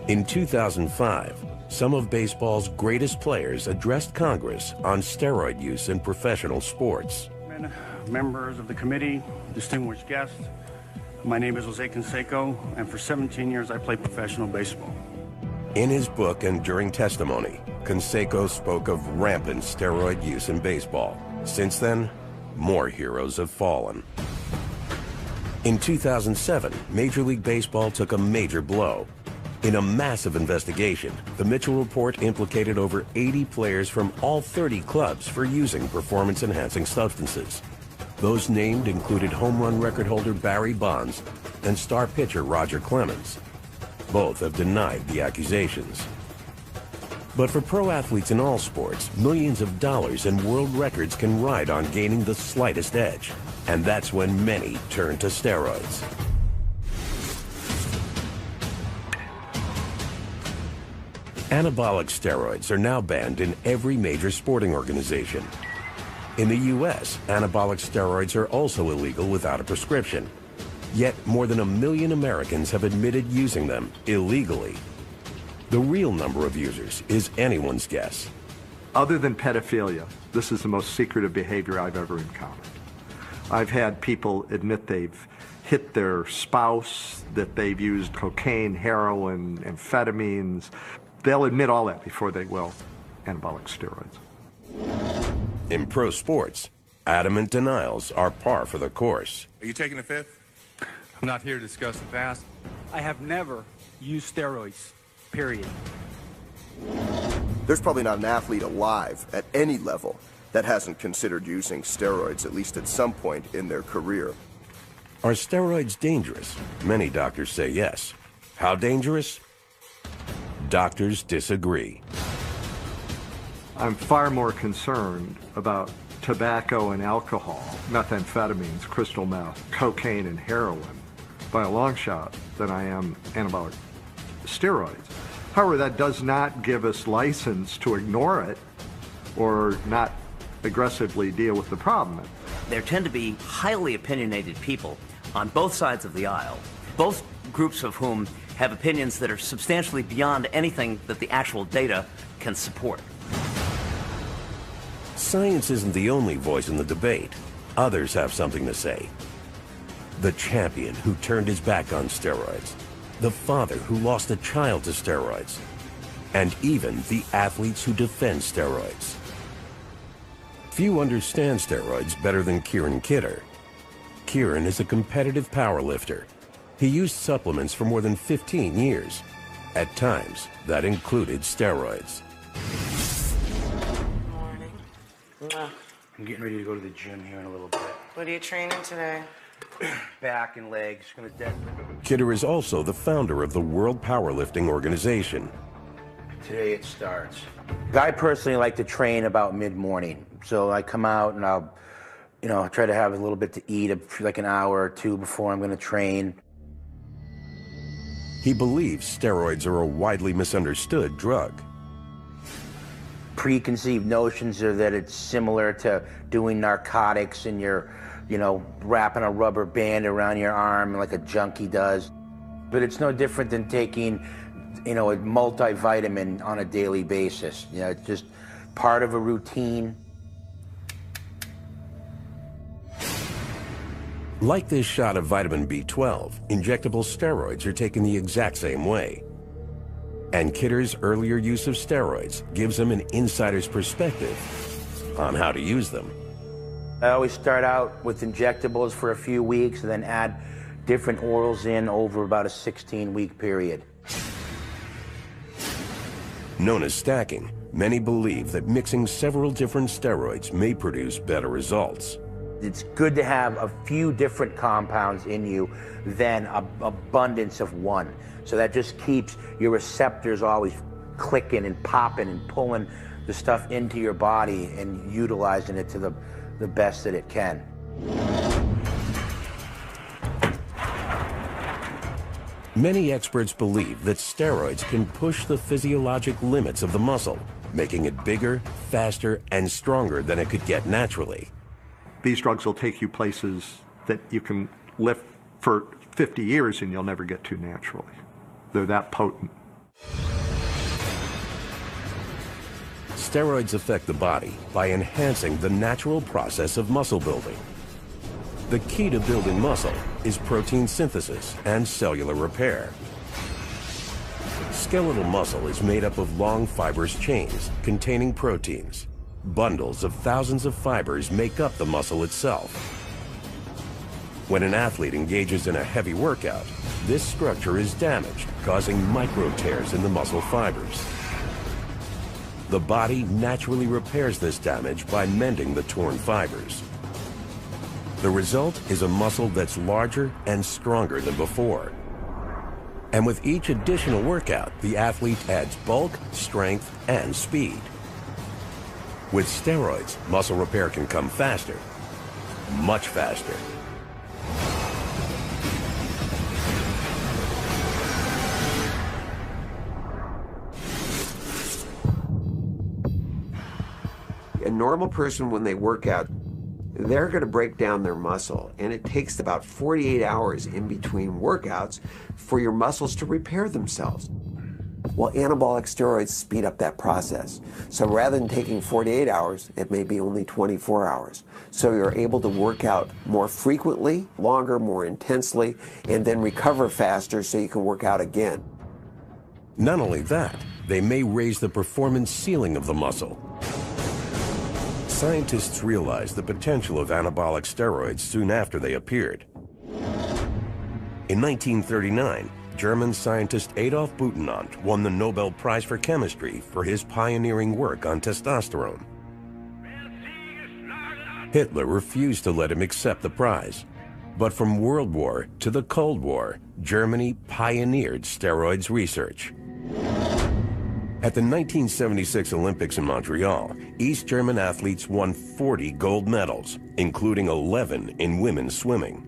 In 2005, some of baseball's greatest players addressed Congress on steroid use in professional sports. Members of the committee, distinguished guests, my name is Jose Canseco, and for 17 years I played professional baseball. In his book and during testimony, Canseco spoke of rampant steroid use in baseball. Since then, more heroes have fallen. In 2007, Major League Baseball took a major blow. In a massive investigation, the Mitchell Report implicated over 80 players from all 30 clubs for using performance-enhancing substances. Those named included home run record holder Barry Bonds and star pitcher Roger Clemens. Both have denied the accusations. But for pro athletes in all sports, millions of dollars and world records can ride on gaining the slightest edge. And that's when many turn to steroids. Anabolic steroids are now banned in every major sporting organization. In the U.S., anabolic steroids are also illegal without a prescription. Yet more than 1 million Americans have admitted using them illegally. The real number of users is anyone's guess. Other than pedophilia, this is the most secretive behavior I've ever encountered. I've had people admit they've hit their spouse, that they've used cocaine, heroin, amphetamines. They'll admit all that before they will anabolic steroids. In pro sports, adamant denials are par for the course. Are you taking the fifth? I'm not here to discuss the past. I have never used steroids, period. There's probably not an athlete alive at any level that hasn't considered using steroids, at least at some point in their career. Are steroids dangerous? Many doctors say yes. How dangerous? Doctors disagree. I'm far more concerned about tobacco and alcohol, methamphetamines, crystal meth, cocaine and heroin by a long shot than I am anabolic steroids. However, that does not give us license to ignore it or not aggressively deal with the problem. There tend to be highly opinionated people on both sides of the aisle, both groups of whom have opinions that are substantially beyond anything that the actual data can support. Science isn't the only voice in the debate. Others have something to say. The champion who turned his back on steroids, the father who lost a child to steroids, and even the athletes who defend steroids. Few understand steroids better than Kieran Kidder. Kieran is a competitive powerlifter. He used supplements for more than 15 years. At times, that included steroids. Good morning. I'm getting ready to go to the gym here in a little bit. What are you training today? Back and legs. Kidder is also the founder of the World Powerlifting Organization. Today it starts. I personally like to train about mid-morning. So I come out and I'll, try to have a little bit to eat, like an hour or two before I'm going to train. He believes steroids are a widely misunderstood drug. Preconceived notions are that it's similar to doing narcotics and you're, wrapping a rubber band around your arm like a junkie does. But it's no different than taking, a multivitamin on a daily basis. It's just part of a routine. Like this shot of vitamin B12, injectable steroids are taken the exact same way. And Kidder's earlier use of steroids gives him an insider's perspective on how to use them. I always start out with injectables for a few weeks and then add different orals in over about a 16-week period. Known as stacking, many believe that mixing several different steroids may produce better results. It's good to have a few different compounds in you than an abundance of one. So that just keeps your receptors always clicking and popping and pulling the stuff into your body and utilizing it to the best that it can. Many experts believe that steroids can push the physiologic limits of the muscle, making it bigger, faster, and stronger than it could get naturally. These drugs will take you places that you can lift for 50 years and you'll never get to naturally. They're that potent. Steroids affect the body by enhancing the natural process of muscle building. The key to building muscle is protein synthesis and cellular repair. Skeletal muscle is made up of long fibrous chains containing proteins. Bundles of thousands of fibers make up the muscle itself. When an athlete engages in a heavy workout, this structure is damaged, causing micro tears in the muscle fibers. The body naturally repairs this damage by mending the torn fibers. The result is a muscle that's larger and stronger than before. And with each additional workout, the athlete adds bulk, strength, and speed. With steroids, muscle repair can come faster, much faster. A normal person, when they work out, they're going to break down their muscle, and it takes about 48 hours in between workouts for your muscles to repair themselves. Well, anabolic steroids speed up that process. So rather than taking 48 hours, it may be only 24 hours. So you're able to work out more frequently, longer, more intensely, and then recover faster so you can work out again. Not only that, they may raise the performance ceiling of the muscle. Scientists realized the potential of anabolic steroids soon after they appeared. In 1939, German scientist Adolf Butenandt won the Nobel Prize for Chemistry for his pioneering work on testosterone. Hitler refused to let him accept the prize. But from World War to the Cold War, Germany pioneered steroids research. At the 1976 Olympics in Montreal, East German athletes won 40 gold medals, including 11 in women's swimming.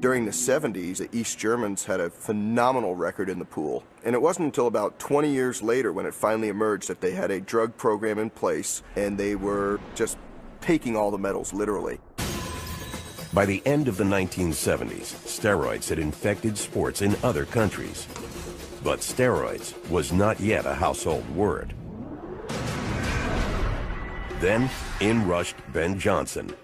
During the 70s, the East Germans had a phenomenal record in the pool. And it wasn't until about 20 years later when it finally emerged that they had a drug program in place and they were just taking all the medals, literally. By the end of the 1970s, steroids had infected sports in other countries. But steroids was not yet a household word. Then, in rushed Ben Johnson.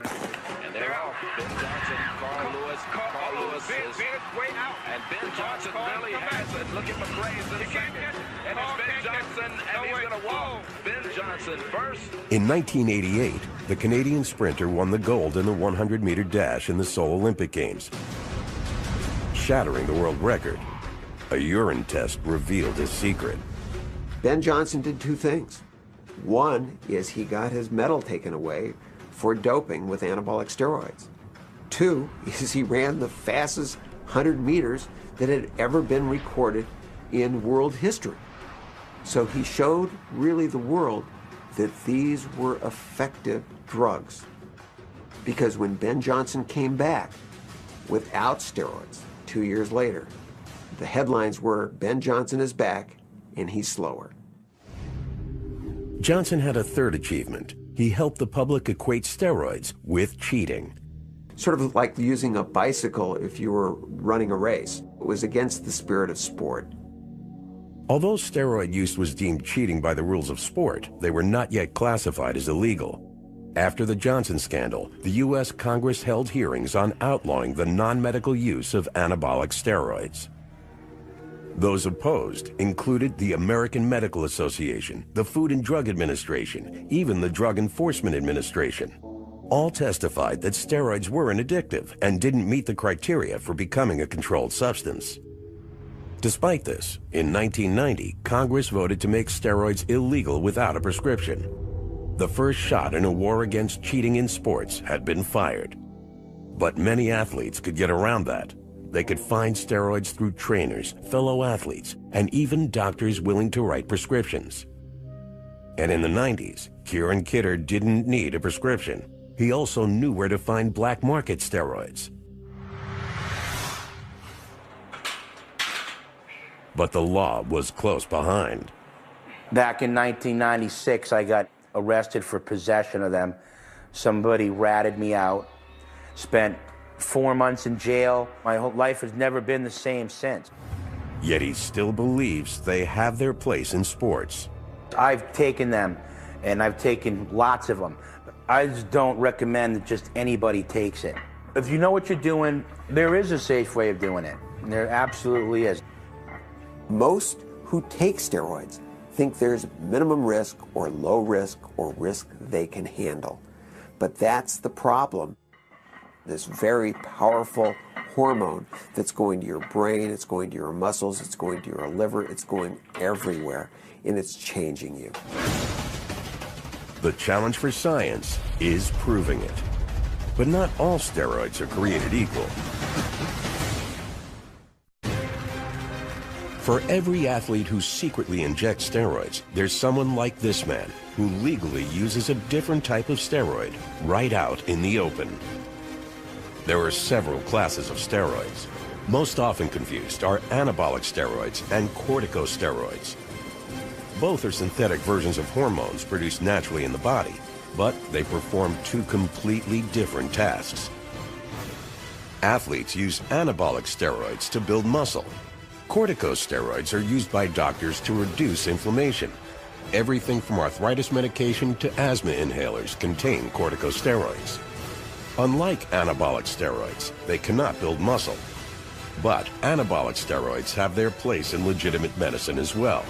And they're off. Ben Johnson, Carl Lewis is, and Ben Johnson really has it. Looking for praise in a second. And it's Ben Johnson, and he's going to walk. Ben Johnson first. In 1988, the Canadian sprinter won the gold in the 100-meter dash in the Seoul Olympic Games, shattering the world record. A urine test revealed his secret. Ben Johnson did two things. One is he got his medal taken away for doping with anabolic steroids. Two is he ran the fastest 100 meters that had ever been recorded in world history. So he showed really the world that these were effective drugs. Because when Ben Johnson came back without steroids 2 years later, the headlines were, Ben Johnson is back, and he's slower. Johnson had a third achievement. He helped the public equate steroids with cheating. Sort of like using a bicycle if you were running a race. It was against the spirit of sport. Although steroid use was deemed cheating by the rules of sport, they were not yet classified as illegal. After the Johnson scandal, the U.S. Congress held hearings on outlawing the non-medical use of anabolic steroids. Those opposed included the American Medical Association, the Food and Drug Administration, even the Drug Enforcement Administration. All testified that steroids were addictive and didn't meet the criteria for becoming a controlled substance. Despite this, in 1990, Congress voted to make steroids illegal without a prescription. The first shot in a war against cheating in sports had been fired. But many athletes could get around that. They could find steroids through trainers, fellow athletes, and even doctors willing to write prescriptions. And in the 90s, Kieran Kidder didn't need a prescription. He also knew where to find black market steroids. But the law was close behind. Back in 1996, I got arrested for possession of them. Somebody ratted me out, spent 4 months in jail. My whole life has never been the same since. Yet he still believes they have their place in sports. I've taken them, and I've taken lots of them. I just don't recommend that just anybody takes it. If you know what you're doing, there is a safe way of doing it. There absolutely is. Most who take steroids think there's minimum risk or low risk or risk they can handle. But that's the problem. This very powerful hormone that's going to your brain, it's going to your muscles, it's going to your liver, it's going everywhere, and it's changing you. The challenge for science is proving it. But not all steroids are created equal. For every athlete who secretly injects steroids, there's someone like this man who legally uses a different type of steroid right out in the open. There are several classes of steroids. Most often confused are anabolic steroids and corticosteroids. Both are synthetic versions of hormones produced naturally in the body, but they perform two completely different tasks. Athletes use anabolic steroids to build muscle. Corticosteroids are used by doctors to reduce inflammation. Everything from arthritis medication to asthma inhalers contain corticosteroids. Unlike anabolic steroids, they cannot build muscle. But anabolic steroids have their place in legitimate medicine as well.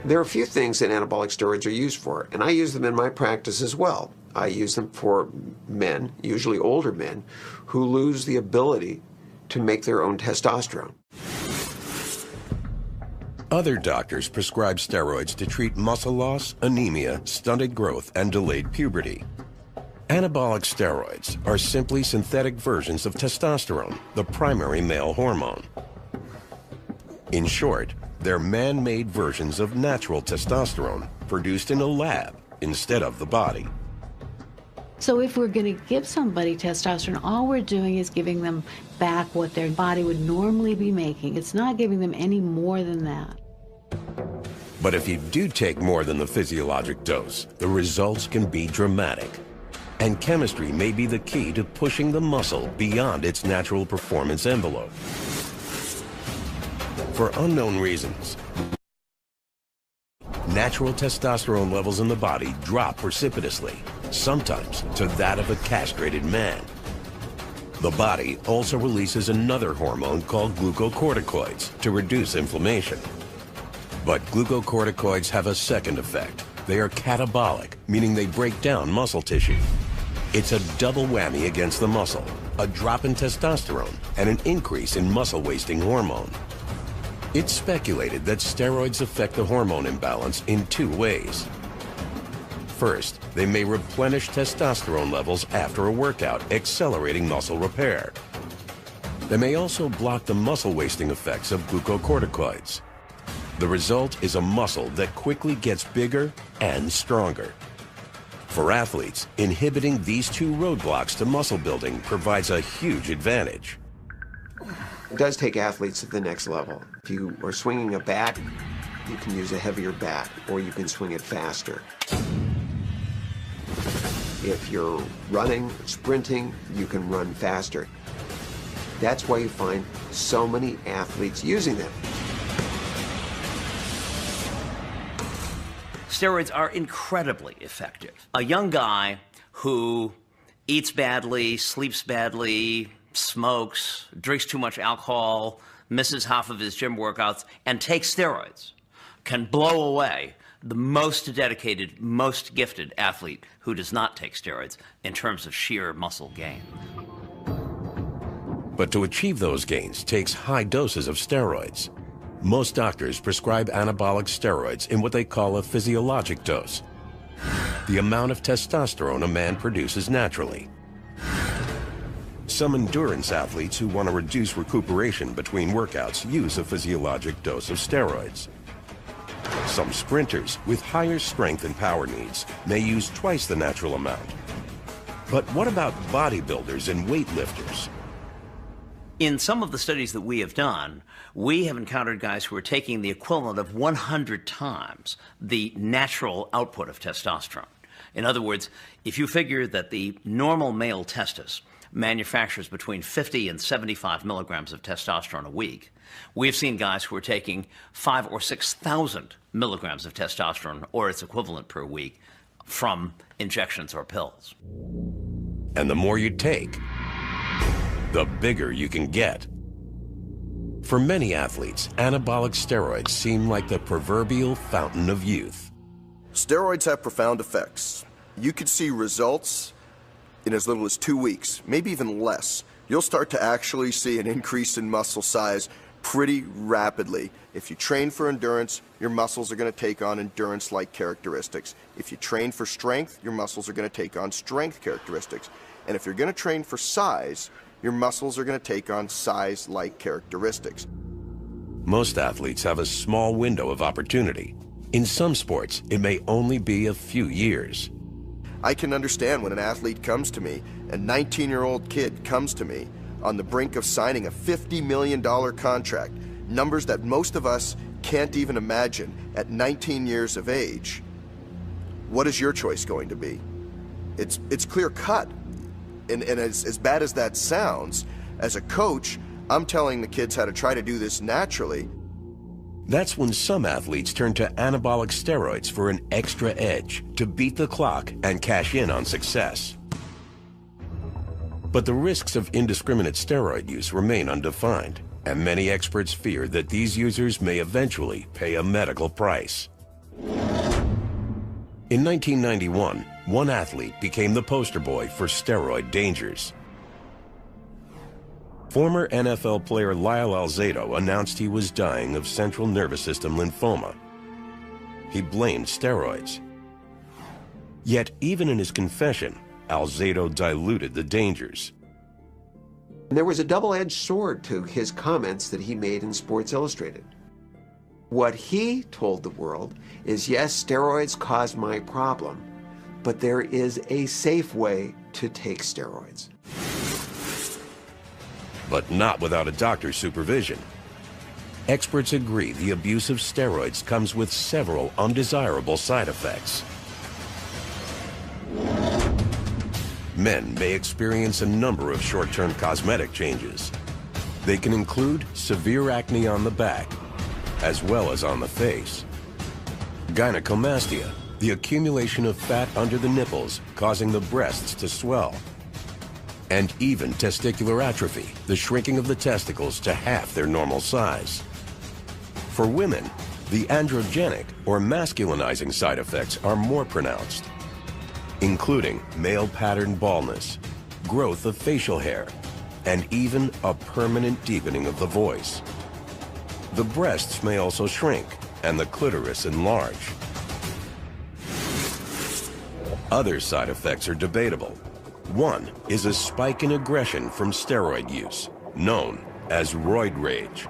There are a few things that anabolic steroids are used for, and I use them in my practice as well. I use them for men, usually older men, who lose the ability to make their own testosterone. Other doctors prescribe steroids to treat muscle loss, anemia, stunted growth, and delayed puberty. Anabolic steroids are simply synthetic versions of testosterone, the primary male hormone. In short, they're man-made versions of natural testosterone produced in a lab instead of the body. So if we're going to give somebody testosterone, all we're doing is giving them back what their body would normally be making. It's not giving them any more than that. But if you do take more than the physiologic dose, the results can be dramatic. And chemistry may be the key to pushing the muscle beyond its natural performance envelope. For unknown reasons, natural testosterone levels in the body drop precipitously, sometimes to that of a castrated man. The body also releases another hormone called glucocorticoids to reduce inflammation. But glucocorticoids have a second effect. They are catabolic, meaning they break down muscle tissue. It's a double whammy against the muscle, a drop in testosterone and an increase in muscle-wasting hormone. It's speculated that steroids affect the hormone imbalance in two ways. First, they may replenish testosterone levels after a workout, accelerating muscle repair. They may also block the muscle-wasting effects of glucocorticoids. The result is a muscle that quickly gets bigger and stronger. For athletes, inhibiting these two roadblocks to muscle building provides a huge advantage. It does take athletes to the next level. If you are swinging a bat, you can use a heavier bat, or you can swing it faster. If you're running, sprinting, you can run faster. That's why you find so many athletes using them. Steroids are incredibly effective. A young guy who eats badly, sleeps badly, smokes, drinks too much alcohol, misses half of his gym workouts, and takes steroids can blow away the most dedicated, most gifted athlete who does not take steroids in terms of sheer muscle gain. But to achieve those gains takes high doses of steroids. Most doctors prescribe anabolic steroids in what they call a physiologic dose, the amount of testosterone a man produces naturally. Some endurance athletes who want to reduce recuperation between workouts use a physiologic dose of steroids. Some sprinters with higher strength and power needs may use twice the natural amount. But what about bodybuilders and weightlifters? In some of the studies that we have done, we have encountered guys who are taking the equivalent of 100 times the natural output of testosterone. In other words, if you figure that the normal male testis manufactures between 50 and 75 milligrams of testosterone a week, We've seen guys who are taking 5,000 or 6,000 milligrams of testosterone or its equivalent per week from injections or pills. And the more you take, the bigger you can get. For many athletes, anabolic steroids seem like the proverbial fountain of youth. Steroids have profound effects. You could see results in as little as 2 weeks, maybe even less. You'll start to actually see an increase in muscle size pretty rapidly. If you train for endurance, your muscles are going to take on endurance-like characteristics. If you train for strength, your muscles are going to take on strength characteristics. And if you're going to train for size, your muscles are going to take on size-like characteristics. Most athletes have a small window of opportunity. In some sports, it may only be a few years. I can understand when an athlete comes to me, a 19-year-old kid comes to me on the brink of signing a $50 million contract, numbers that most of us can't even imagine at 19 years of age. What is your choice going to be? It's clear cut. And as bad as that sounds, as a coach, I'm telling the kids how to try to do this naturally. That's when some athletes turn to anabolic steroids for an extra edge to beat the clock and cash in on success. But the risks of indiscriminate steroid use remain undefined, and many experts fear that these users may eventually pay a medical price. In 1991, one athlete became the poster boy for steroid dangers. Former NFL player Lyle Alzado announced he was dying of central nervous system lymphoma. He blamed steroids. Yet, even in his confession, Alzado diluted the dangers. There was a double-edged sword to his comments that he made in Sports Illustrated. What he told the world is, yes, steroids caused my problem, but there is a safe way to take steroids. But not without a doctor's supervision. Experts agree the abuse of steroids comes with several undesirable side effects. Men may experience a number of short-term cosmetic changes. They can include severe acne on the back, as well as on the face. Gynecomastia, the accumulation of fat under the nipples causing the breasts to swell. And even testicular atrophy, the shrinking of the testicles to half their normal size. For women, the androgenic or masculinizing side effects are more pronounced, including male pattern baldness, growth of facial hair, and even a permanent deepening of the voice. The breasts may also shrink and the clitoris enlarge. Other side effects are debatable. One is a spike in aggression from steroid use, known as roid rage.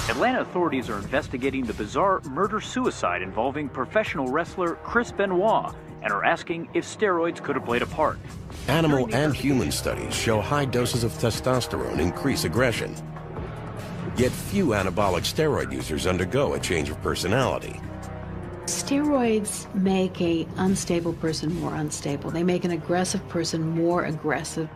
Atlanta authorities are investigating the bizarre murder-suicide involving professional wrestler Chris Benoit and are asking if steroids could have played a part. Animal and human studies show high doses of testosterone increase aggression. Yet few anabolic steroid users undergo a change of personality. Steroids make an unstable person more unstable. They make an aggressive person more aggressive.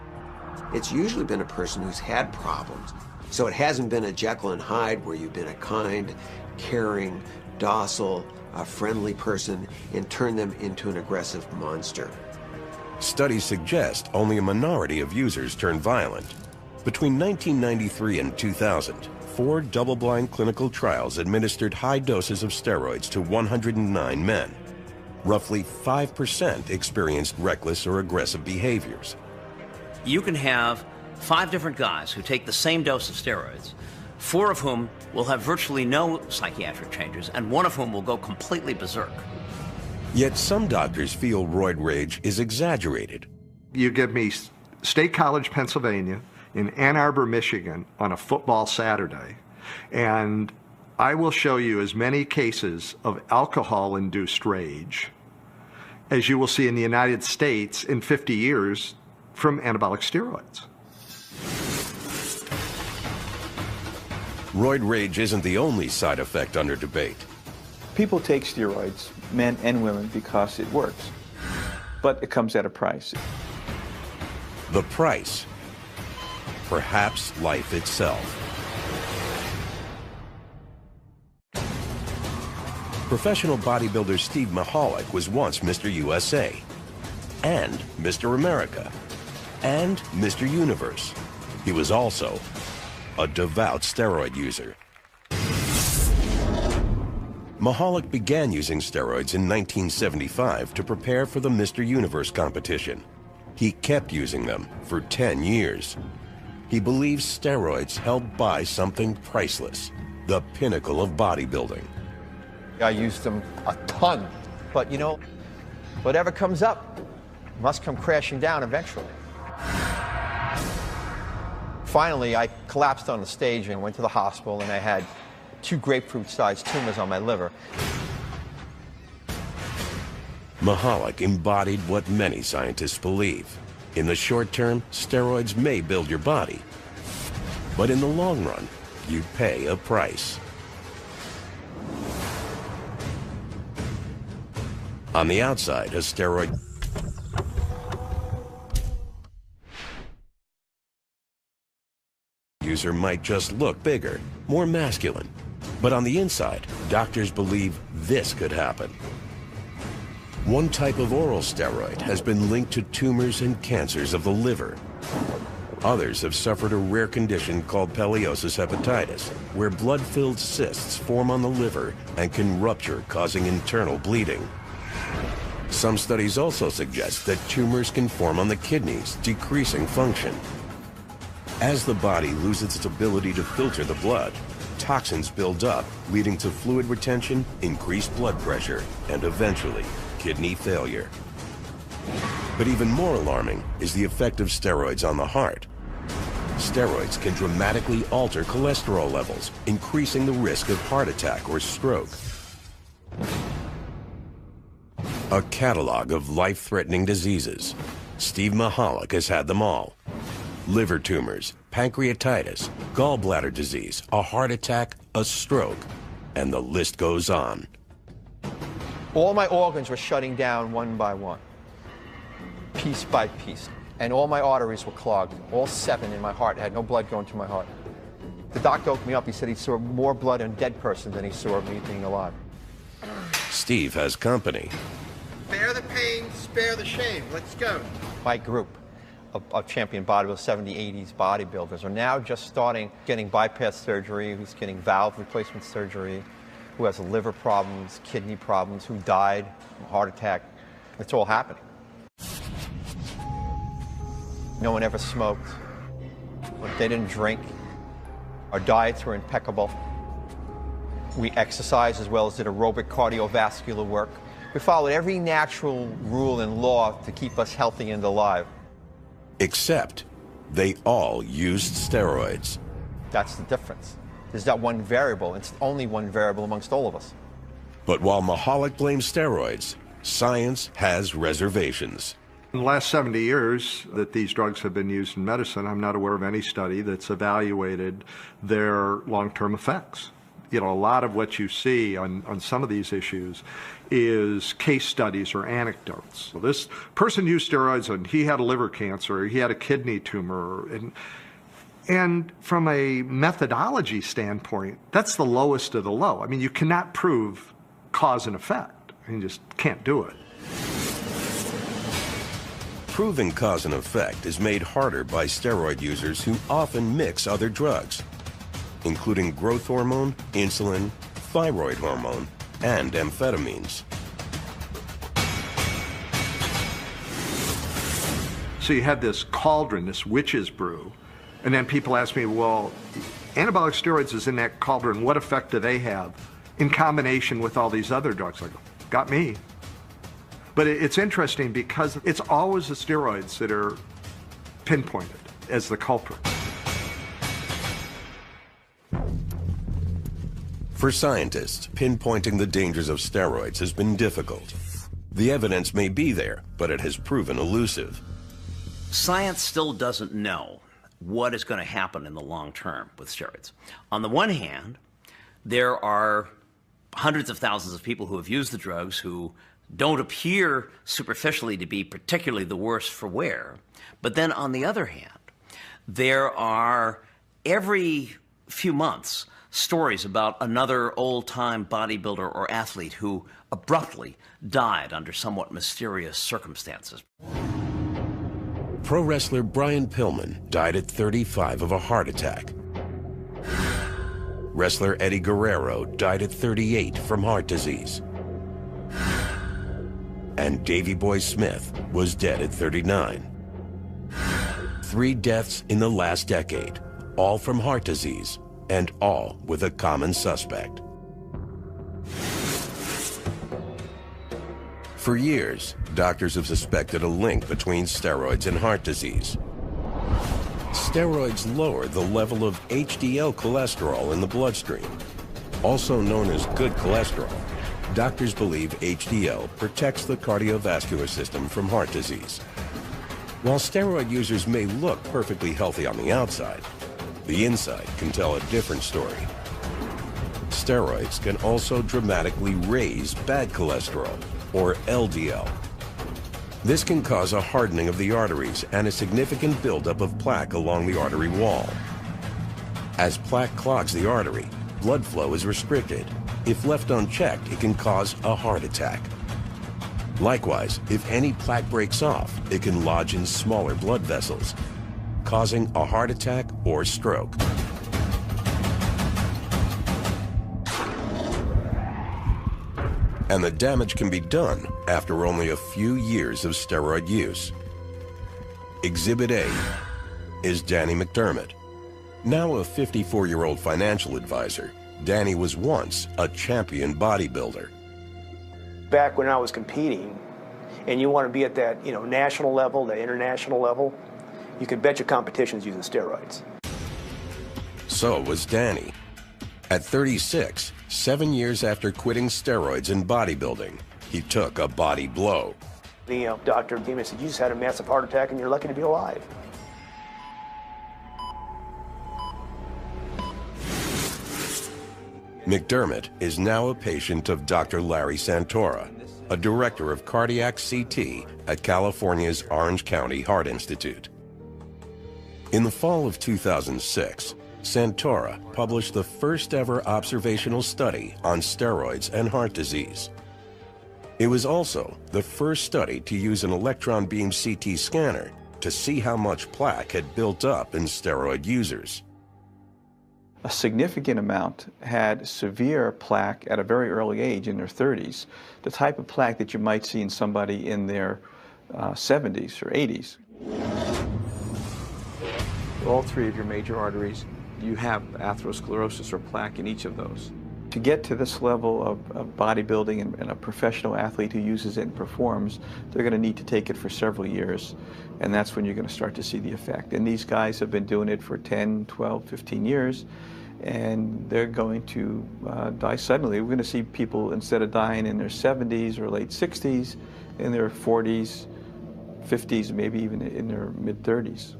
It's usually been a person who's had problems. So it hasn't been a Jekyll and Hyde where you've been a kind, caring, docile, a friendly person and turn them into an aggressive monster. Studies suggest only a minority of users turn violent. Between 1993 and 2000, 4 double-blind clinical trials administered high doses of steroids to 109 men. Roughly 5% experienced reckless or aggressive behaviors. You can have 5 different guys who take the same dose of steroids, 4 of whom will have virtually no psychiatric changes, and 1 of whom will go completely berserk. Yet some doctors feel roid rage is exaggerated. You give me State College, Pennsylvania, in Ann Arbor, Michigan, on a football Saturday, and I will show you as many cases of alcohol-induced rage as you will see in the United States in 50 years from anabolic steroids. Roid rage isn't the only side effect under debate. People take steroids, men and women, because it works, but it comes at a price. The price, perhaps life itself. Professional bodybuilder Steve Mahalik was once Mr. USA, and Mr. America, and Mr. Universe. He was also a devout steroid user. Mahalik began using steroids in 1975 to prepare for the Mr. Universe competition. He kept using them for 10 years. He believes steroids help buy something priceless, the pinnacle of bodybuilding. I used them a ton, but you know, whatever comes up must come crashing down eventually. Finally, I collapsed on the stage and went to the hospital, and I had 2 grapefruit-sized tumors on my liver. Mahalik embodied what many scientists believe. In the short term, steroids may build your body, but in the long run, you pay a price. On the outside, a steroid user might just look bigger, more masculine. But on the inside, doctors believe this could happen. One type of oral steroid has been linked to tumors and cancers of the liver. Others have suffered a rare condition called peliosis hepatitis, where blood-filled cysts form on the liver and can rupture, causing internal bleeding. Some studies also suggest that tumors can form on the kidneys, decreasing function. As the body loses its ability to filter the blood, toxins build up, leading to fluid retention, increased blood pressure, and eventually, kidney failure. But even more alarming is the effect of steroids on the heart. Steroids can dramatically alter cholesterol levels, increasing the risk of heart attack or stroke. A catalog of life-threatening diseases. Steve Mahalik has had them all. Liver tumors, pancreatitis, gallbladder disease, a heart attack, a stroke, and the list goes on. All my organs were shutting down one by one, piece by piece, and all my arteries were clogged, all 7 in my heart. I had no blood going to my heart. The doctor woke me up. He said he saw more blood in a dead person than he saw of me being alive. Steve has company. Spare the pain, spare the shame. Let's go. My group of champion bodybuilders, 70s, 80s bodybuilders, are now just starting getting bypass surgery, who's getting valve replacement surgery, who has liver problems, kidney problems, who died from a heart attack. It's all happening. No one ever smoked. They didn't drink. Our diets were impeccable. We exercised as well as did aerobic cardiovascular work. We followed every natural rule and law to keep us healthy and alive. Except they all used steroids. That's the difference. There's not one variable. It's only one variable amongst all of us. But while Mahalik blames steroids, science has reservations. In the last 70 years that these drugs have been used in medicine, I'm not aware of any study that's evaluated their long-term effects. You know, a lot of what you see on some of these issues is case studies or anecdotes. So this person used steroids and he had a liver cancer, he had a kidney tumor, and from a methodology standpoint, that's the lowest of the low. I mean, you cannot prove cause and effect. You just can't do it. Proving cause and effect is made harder by steroid users who often mix other drugs, including growth hormone, insulin, thyroid hormone, and amphetamines. So you have this cauldron, this witch's brew, and then people ask me, well, anabolic steroids is in that cauldron, what effect do they have in combination with all these other drugs? I go, got me. But it's interesting because it's always the steroids that are pinpointed as the culprit. For scientists, pinpointing the dangers of steroids has been difficult. The evidence may be there, but it has proven elusive. Science still doesn't know what is going to happen in the long term with steroids. On the one hand, there are hundreds of thousands of people who have used the drugs who don't appear superficially to be particularly the worse for wear. But then on the other hand, there are every few months stories about another old-time bodybuilder or athlete who abruptly died under somewhat mysterious circumstances. Pro wrestler Brian Pillman died at 35 of a heart attack. Wrestler Eddie Guerrero died at 38 from heart disease. And Davey Boy Smith was dead at 39. 3 deaths in the last decade, all from heart disease, and all with a common suspect. For years, doctors have suspected a link between steroids and heart disease. Steroids lower the level of HDL cholesterol in the bloodstream. Also known as good cholesterol, doctors believe HDL protects the cardiovascular system from heart disease. While steroid users may look perfectly healthy on the outside, the inside can tell a different story. Steroids can also dramatically raise bad cholesterol, or LDL. This can cause a hardening of the arteries and a significant buildup of plaque along the artery wall. As plaque clogs the artery, blood flow is restricted. If left unchecked, it can cause a heart attack. Likewise, if any plaque breaks off, it can lodge in smaller blood vessels, causing a heart attack or stroke. And the damage can be done after only a few years of steroid use. Exhibit A is Danny McDermott. Now a 54-year-old financial advisor, Danny was once a champion bodybuilder. Back when I was competing, and you want to be at that, national level, the international level, you could bet your competition's using steroids. So was Danny. At 36, 7 years after quitting steroids in bodybuilding, he took a body blow. The doctor came and said, "You just had a massive heart attack and you're lucky to be alive." McDermott is now a patient of Dr. Larry Santora, a director of cardiac CT at California's Orange County Heart Institute. In the fall of 2006, Santora published the first ever observational study on steroids and heart disease. It was also the first study to use an electron beam CT scanner to see how much plaque had built up in steroid users. A significant amount had severe plaque at a very early age, in their 30s, the type of plaque that you might see in somebody in their 70s or 80s. All 3 of your major arteries, you have atherosclerosis or plaque in each of those. To get to this level of bodybuilding and a professional athlete who uses it and performs, they're going to need to take it for several years, and that's when you're going to start to see the effect. And these guys have been doing it for 10, 12, 15 years, and they're going to die suddenly. We're going to see people, instead of dying in their 70s or late 60s, in their 40s, 50s, maybe even in their mid-30s.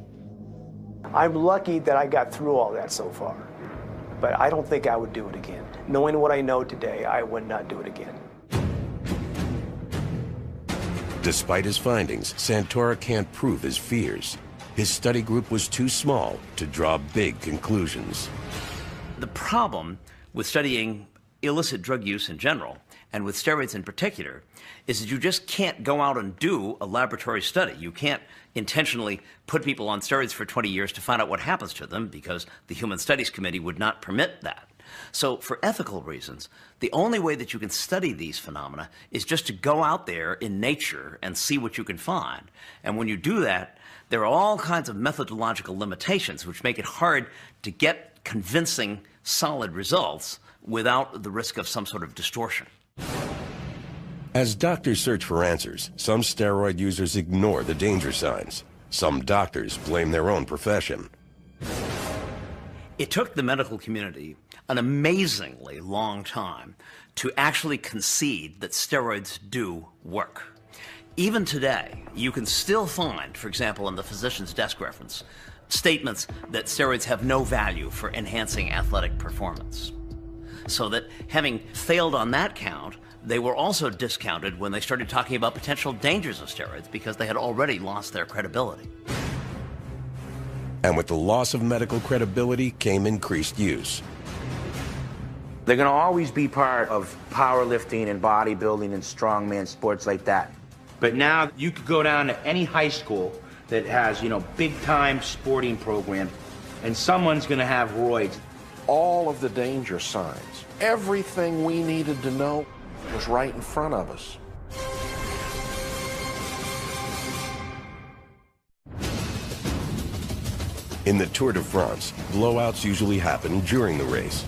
I'm lucky that I got through all that so far, but I don't think I would do it again. Knowing what I know today, I would not do it again. Despite his findings, Santora can't prove his fears. His study group was too small to draw big conclusions. The problem with studying illicit drug use in general, and with steroids in particular, is that you just can't go out and do a laboratory study. You can't intentionally put people on steroids for 20 years to find out what happens to them, because the Human Studies Committee would not permit that. So for ethical reasons, the only way that you can study these phenomena is just to go out there in nature and see what you can find. And when you do that, there are all kinds of methodological limitations which make it hard to get convincing, solid results without the risk of some sort of distortion. As doctors search for answers, some steroid users ignore the danger signs. Some doctors blame their own profession. It took the medical community an amazingly long time to actually concede that steroids do work. Even today, you can still find, for example, in the physician's desk reference, statements that steroids have no value for enhancing athletic performance. So that having failed on that count, they were also discounted when they started talking about potential dangers of steroids, because they had already lost their credibility. And with the loss of medical credibility came increased use. They're going to always be part of powerlifting and bodybuilding and strongman sports like that. But now you could go down to any high school that has, big-time sporting program, and someone's going to have roids. All of the danger signs, everything we needed to know was right in front of us. In the Tour de France, blowouts usually happen during the race.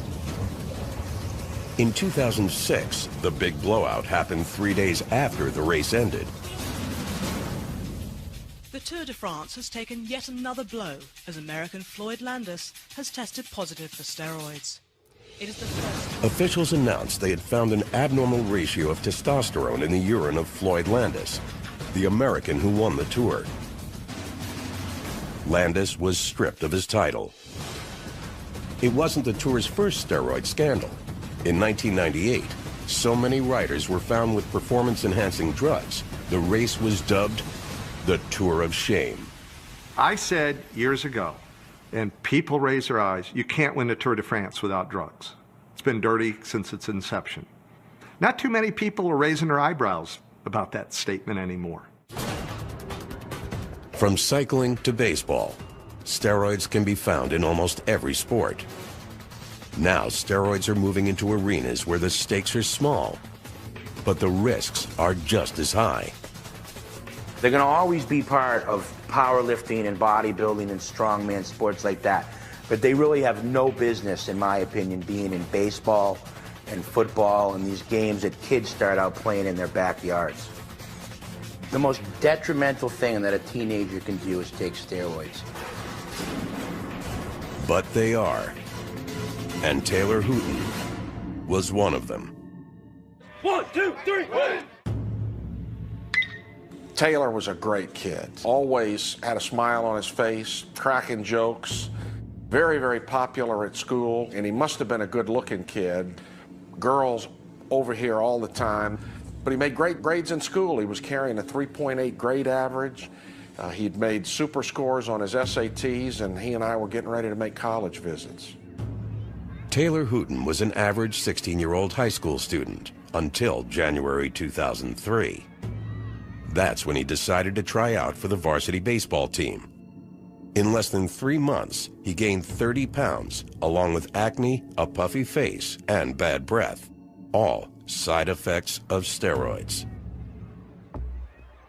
In 2006, the big blowout happened 3 days after the race ended. The Tour de France has taken yet another blow as American Floyd Landis has tested positive for steroids. It is the first... Officials announced they had found an abnormal ratio of testosterone in the urine of Floyd Landis, the American who won the Tour. Landis was stripped of his title. It wasn't the Tour's first steroid scandal. In 1998, so many riders were found with performance-enhancing drugs, the race was dubbed the Tour of Shame. I said years ago, and people raise their eyes, you can't win the Tour de France without drugs. It's been dirty since its inception. Not too many people are raising their eyebrows about that statement anymore. From cycling to baseball, steroids can be found in almost every sport. Now, steroids are moving into arenas where the stakes are small, but the risks are just as high. They're going to always be part of powerlifting and bodybuilding and strongman sports like that. But they really have no business, in my opinion, being in baseball and football and these games that kids start out playing in their backyards. The most detrimental thing that a teenager can do is take steroids. But they are. And Taylor Hooton was one of them. 1, 2, 3, win! Taylor was a great kid. Always had a smile on his face, cracking jokes. Very, very popular at school, and he must have been a good-looking kid. Girls over here all the time. But he made great grades in school. He was carrying a 3.8 grade average. He'd made super scores on his SATs, and he and I were getting ready to make college visits. Taylor Hooton was an average 16-year-old high school student until January 2003. That's when he decided to try out for the varsity baseball team. In less than 3 months, he gained 30 pounds, along with acne, a puffy face, and bad breath, all side effects of steroids.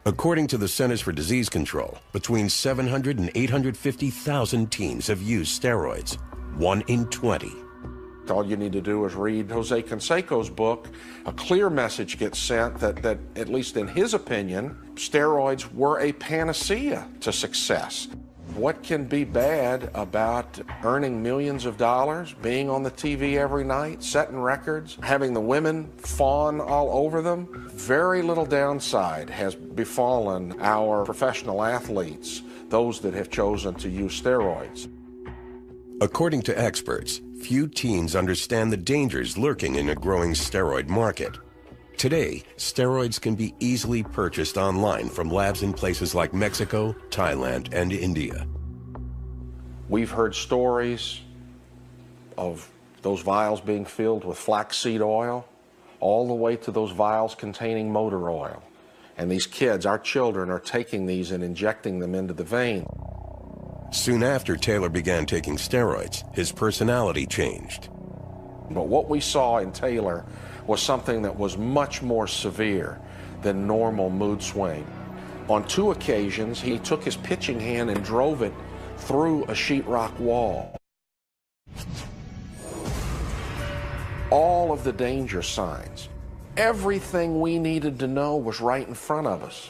According to the Centers for Disease Control, between 700 and 850,000 teens have used steroids, 1 in 20. All you need to do is read Jose Canseco's book. A clear message gets sent that at least in his opinion, steroids were a panacea to success. What can be bad about earning millions of dollars, being on the TV every night, setting records, having the women fawn all over them? Very little downside has befallen our professional athletes, those that have chosen to use steroids. According to experts, few teens understand the dangers lurking in a growing steroid market. Today, steroids can be easily purchased online from labs in places like Mexico, Thailand, and India. We've heard stories of those vials being filled with flaxseed oil, all the way to those vials containing motor oil. And these kids, our children, are taking these and injecting them into the vein. Soon after Taylor began taking steroids, his personality changed. But what we saw in Taylor was something that was much more severe than normal mood swing. On 2 occasions, he took his pitching hand and drove it through a sheetrock wall. All of the danger signs, everything we needed to know was right in front of us.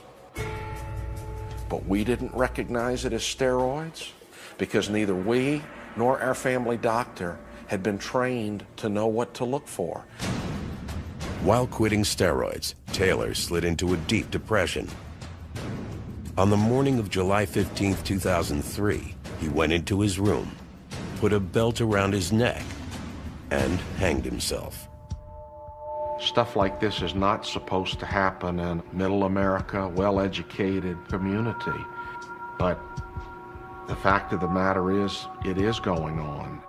But we didn't recognize it as steroids because neither we nor our family doctor had been trained to know what to look for. While quitting steroids, Taylor slid into a deep depression. On the morning of July 15, 2003, he went into his room, put a belt around his neck, and hanged himself. Stuff like this is not supposed to happen in middle America, well-educated community. But the fact of the matter is, it is going on.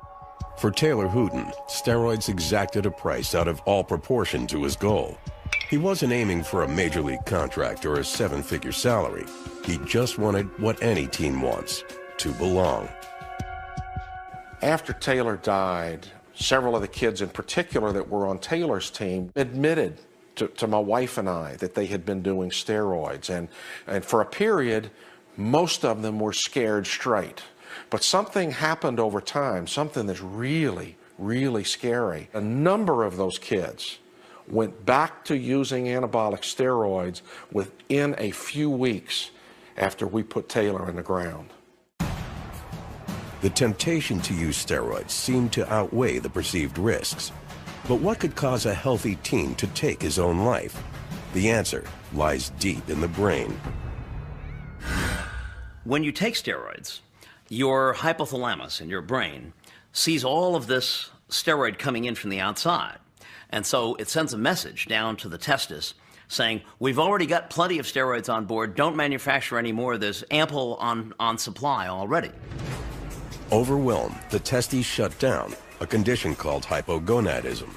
For Taylor Hooten, steroids exacted a price out of all proportion to his goal. He wasn't aiming for a major league contract or a seven-figure salary. He just wanted what any teen wants, to belong. After Taylor died, several of the kids in particular that were on Taylor's team admitted to my wife and I that they had been doing steroids. And for a period, most of them were scared straight. But something happened over time, something that's really, really scary. A number of those kids went back to using anabolic steroids within a few weeks after we put Taylor in the ground. The temptation to use steroids seemed to outweigh the perceived risks. But what could cause a healthy teen to take his own life? The answer lies deep in the brain. When you take steroids, your hypothalamus in your brain sees all of this steroid coming in from the outside. And so it sends a message down to the testis saying, we've already got plenty of steroids on board, don't manufacture any more, there's ample on supply already. Overwhelmed, the testes shut down, a condition called hypogonadism.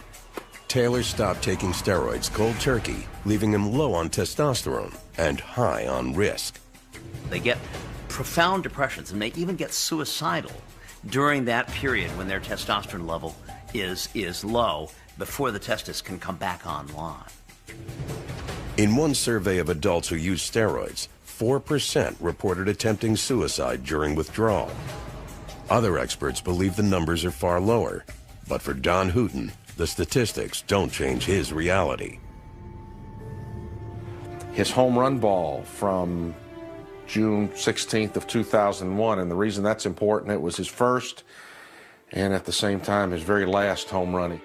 Taylor stopped taking steroids cold turkey, leaving him low on testosterone and high on risk. They get profound depressions and may even get suicidal during that period when their testosterone level is low before the testis can come back online. In one survey of adults who used steroids, 4% reported attempting suicide during withdrawal. Other experts believe the numbers are far lower, but for Don Hooten, the statistics don't change his reality. His home run ball from June 16th of 2001, and the reason that's important, it was his first and at the same time his very last home run.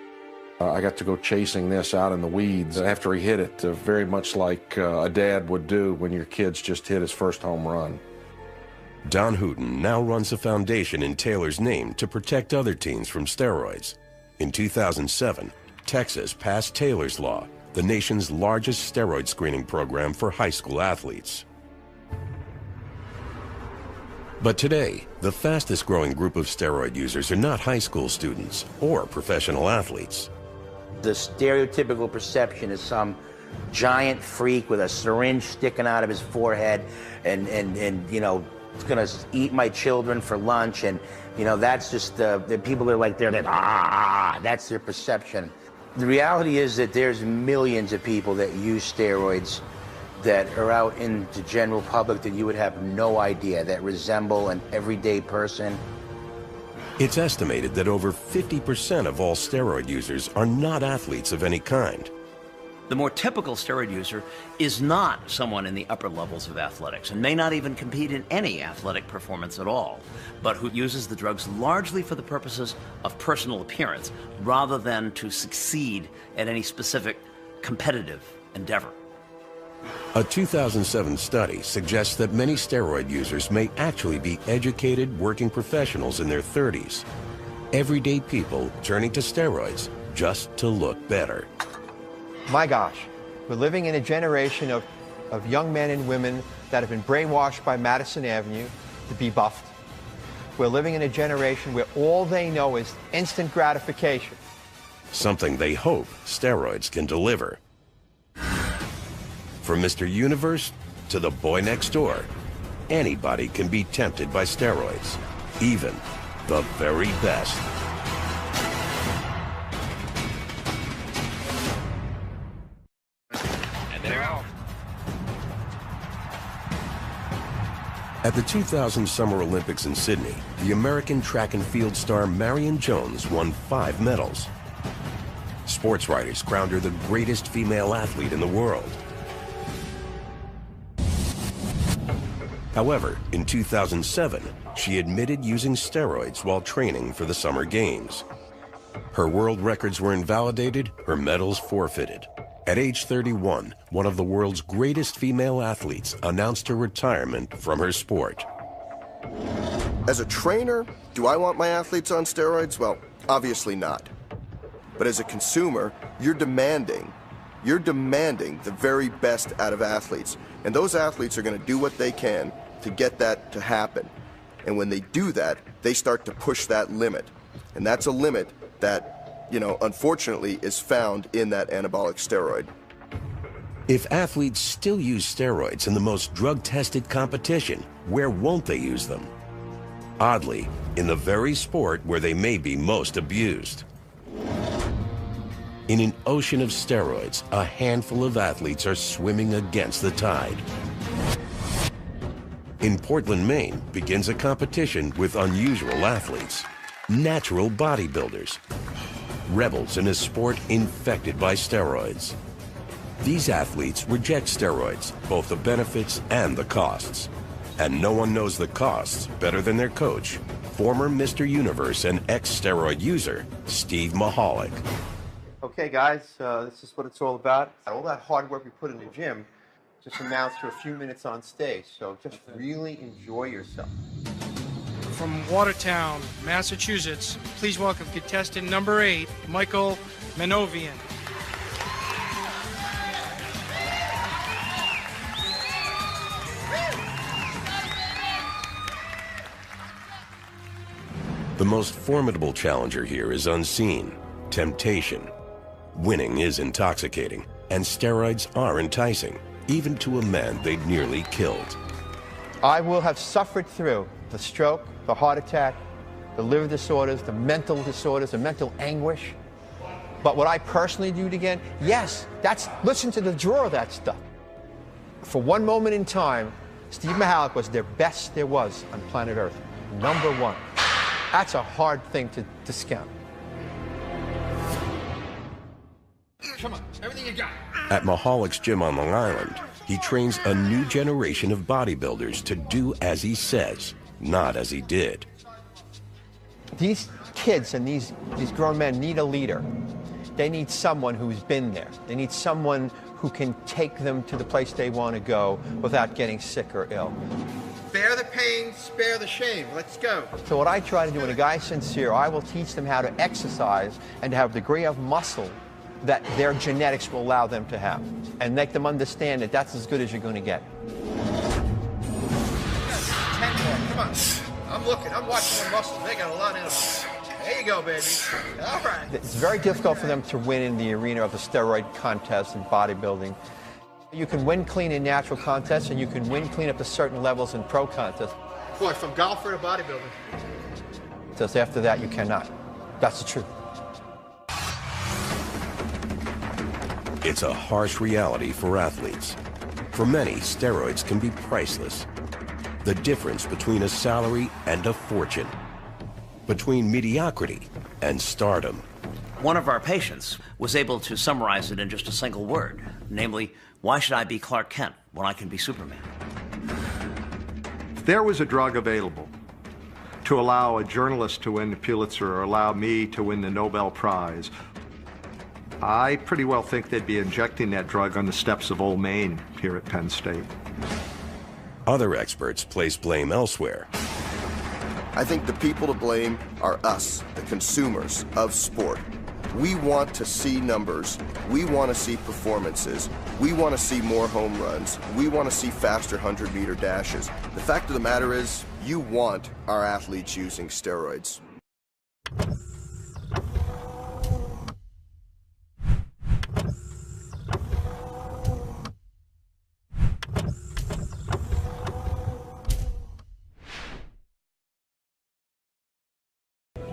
I got to go chasing this out in the weeds after he hit it, very much like a dad would do when your kid's just hit his first home run. Don Hooten now runs a foundation in Taylor's name to protect other teens from steroids. In 2007, Texas passed Taylor's Law, the nation's largest steroid screening program for high school athletes. But today, the fastest growing group of steroid users are not high school students or professional athletes. The stereotypical perception is some giant freak with a syringe sticking out of his forehead and you know, it's gonna eat my children for lunch, and you know, that's just the people that are like that's their perception. The reality is that there's millions of people that use steroids that are out in the general public that you would have no idea, that resemble an everyday person. It's estimated that over 50% of all steroid users are not athletes of any kind. The more typical steroid user is not someone in the upper levels of athletics and may not even compete in any athletic performance at all, but who uses the drugs largely for the purposes of personal appearance rather than to succeed at any specific competitive endeavor. A 2007 study suggests that many steroid users may actually be educated working professionals in their 30s. Everyday people turning to steroids just to look better. My gosh, we're living in a generation of young men and women that have been brainwashed by Madison Avenue to be buffed. We're living in a generation where all they know is instant gratification. Something they hope steroids can deliver. From Mr. Universe to the boy next door, anybody can be tempted by steroids, even the very best. And they're off. At the 2000 Summer Olympics in Sydney, the American track and field star Marion Jones won 5 medals. Sports writers crowned her the greatest female athlete in the world. However, in 2007, she admitted using steroids while training for the Summer Games. Her world records were invalidated, her medals forfeited. At age 31, one of the world's greatest female athletes announced her retirement from her sport. As a trainer, do I want my athletes on steroids? Well, obviously not. But as a consumer, you're demanding the very best out of athletes. And those athletes are going to do what they can to get that to happen. And when they do that, they start to push that limit. And that's a limit that, unfortunately is found in that anabolic steroid. If athletes still use steroids in the most drug-tested competition, where won't they use them? Oddly, in the very sport where they may be most abused. In an ocean of steroids, a handful of athletes are swimming against the tide. In Portland, Maine, begins a competition with unusual athletes, natural bodybuilders, rebels in a sport infected by steroids. These athletes reject steroids, both the benefits and the costs. And no one knows the costs better than their coach, former Mr. Universe and ex-steroid user, Steve Mahalik. Okay, guys, this is what it's all about. All that hard work we put in the gym just amounts to a few minutes on stage, so just really enjoy yourself. From Watertown, Massachusetts, please welcome contestant number 8, Michael Manovian. The most formidable challenger here is unseen, temptation. Winning is intoxicating, and steroids are enticing, even to a man they'd nearly killed. I will have suffered through the stroke, the heart attack, the liver disorders, the mental disorders, the mental anguish. But would I personally do it again? Yes, listen to the drawer of that stuff. For one moment in time, Steve Mahalik was their best there was on planet Earth. #1. That's a hard thing to discount. Come on, everything you got. At Mahalik's gym on Long Island, he trains a new generation of bodybuilders to do as he says, not as he did. These kids and these grown men need a leader. They need someone who's been there. They need someone who can take them to the place they want to go without getting sick or ill. Bear the pain, spare the shame. Let's go. So what I try to do when a guy's sincere, I will teach them how to exercise and to have a degree of muscle that their genetics will allow them to have, and make them understand that that's as good as you're going to get. 10 more, come on. I'm watching their muscles. They got a lot in them. There you go, baby. All right. It's very difficult for them to win in the arena of the steroid contest and bodybuilding. You can win clean in natural contests, and you can win clean up to certain levels in pro contests. Boy, from golfer to bodybuilder. Just after that, you cannot. That's the truth. It's a harsh reality for athletes. For many, steroids can be priceless. The difference between a salary and a fortune. Between mediocrity and stardom. One of our patients was able to summarize it in just a single word, namely, why should I be Clark Kent when I can be Superman? If there was a drug available to allow a journalist to win the Pulitzer or allow me to win the Nobel Prize, I pretty well think they'd be injecting that drug on the steps of Old Main here at Penn State. Other experts place blame elsewhere. I think the people to blame are us, the consumers of sport. We want to see numbers. We want to see performances. We want to see more home runs. We want to see faster 100-meter dashes. The fact of the matter is, you want our athletes using steroids.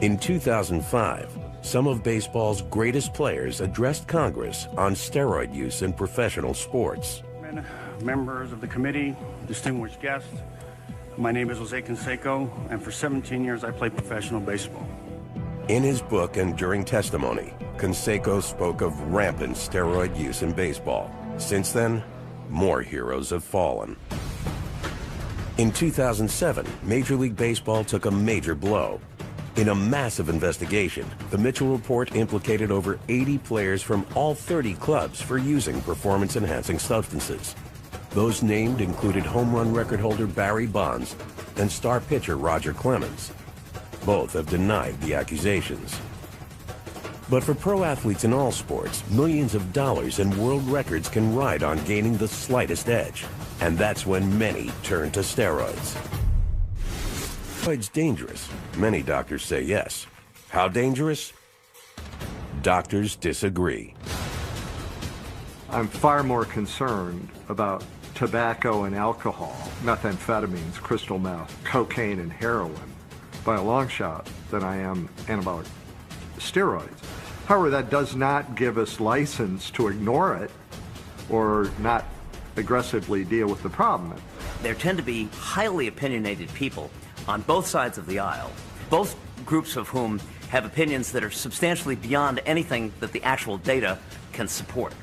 In 2005, some of baseball's greatest players addressed Congress on steroid use in professional sports. Members of the committee, distinguished guests, my name is Jose Canseco, and for 17 years I played professional baseball. In his book and during testimony, Canseco spoke of rampant steroid use in baseball. Since then, more heroes have fallen. In 2007, Major League Baseball took a major blow. In a massive investigation, the Mitchell Report implicated over 80 players from all 30 clubs for using performance-enhancing substances. Those named included home run record holder Barry Bonds and star pitcher Roger Clemens. Both have denied the accusations. But for pro athletes in all sports, millions of dollars and world records can ride on gaining the slightest edge. And that's when many turn to steroids. Steroids dangerous? Many doctors say yes. How dangerous? Doctors disagree. I'm far more concerned about tobacco and alcohol, methamphetamines, crystal meth, cocaine, and heroin by a long shot than I am anabolic steroids. However, that does not give us license to ignore it or not aggressively deal with the problem. There tend to be highly opinionated people on both sides of the aisle, both groups of whom have opinions that are substantially beyond anything that the actual data can support.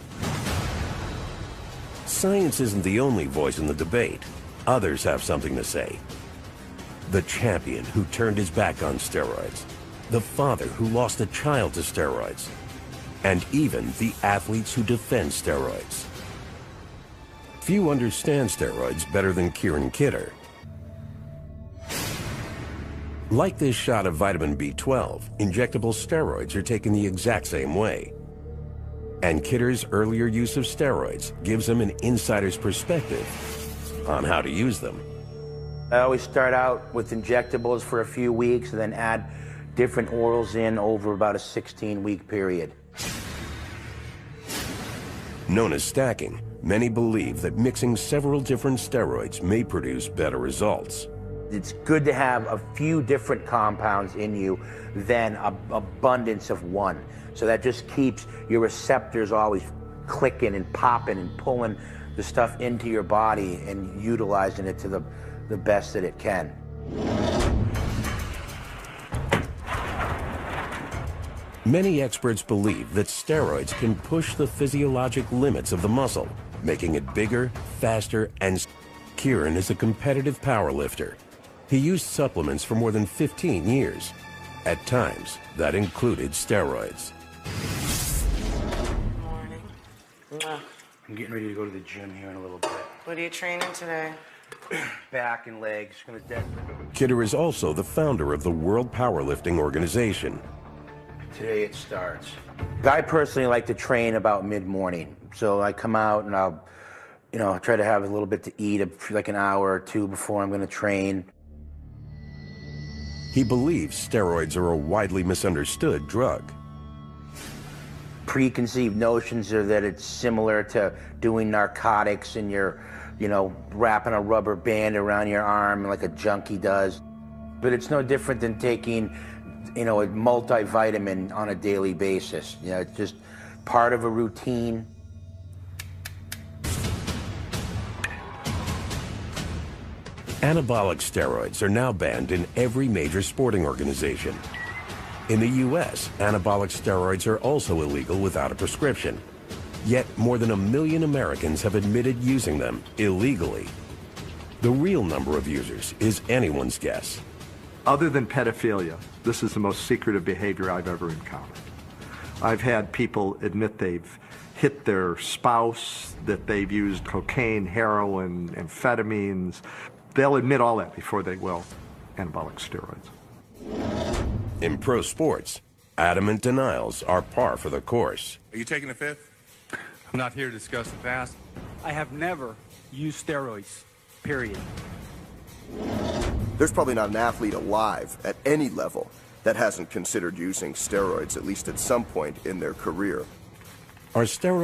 Science isn't the only voice in the debate. Others have something to say. The champion who turned his back on steroids, the father who lost a child to steroids, and even the athletes who defend steroids. Few understand steroids better than Kieran Kidder. Like this shot of vitamin B12, injectable steroids are taken the exact same way. And Kidder's earlier use of steroids gives him an insider's perspective on how to use them. I always start out with injectables for a few weeks and then add different orals in over about a 16-week period. Known as stacking, many believe that mixing several different steroids may produce better results. It's good to have a few different compounds in you than an abundance of one. So that just keeps your receptors always clicking and popping and pulling the stuff into your body and utilizing it to the best that it can. Many experts believe that steroids can push the physiologic limits of the muscle, making it bigger, faster, and Kieran is a competitive powerlifter. He used supplements for more than 15 years. At times, that included steroids. Morning. Mwah. I'm getting ready to go to the gym here in a little bit. What are you training today? Back and legs. Kidder is also the founder of the World Powerlifting Organization. Today it starts. I personally like to train about mid-morning. So I come out and I'll, try to have a little bit to eat, like an hour or two before I'm going to train. He believes steroids are a widely misunderstood drug. Preconceived notions are that it's similar to doing narcotics and you're, wrapping a rubber band around your arm like a junkie does. But it's no different than taking, a multivitamin on a daily basis. It's just part of a routine. Anabolic steroids are now banned in every major sporting organization. In the U.S., anabolic steroids are also illegal without a prescription. Yet more than 1 million Americans have admitted using them illegally. The real number of users is anyone's guess. Other than pedophilia, this is the most secretive behavior I've ever encountered. I've had people admit they've hit their spouse, that they've used cocaine, heroin, amphetamines. They'll admit all that before they will anabolic steroids. In pro sports, adamant denials are par for the course. Are you taking the fifth? I'm not here to discuss the past. I have never used steroids, period. There's probably not an athlete alive at any level that hasn't considered using steroids, at least at some point in their career. Are steroids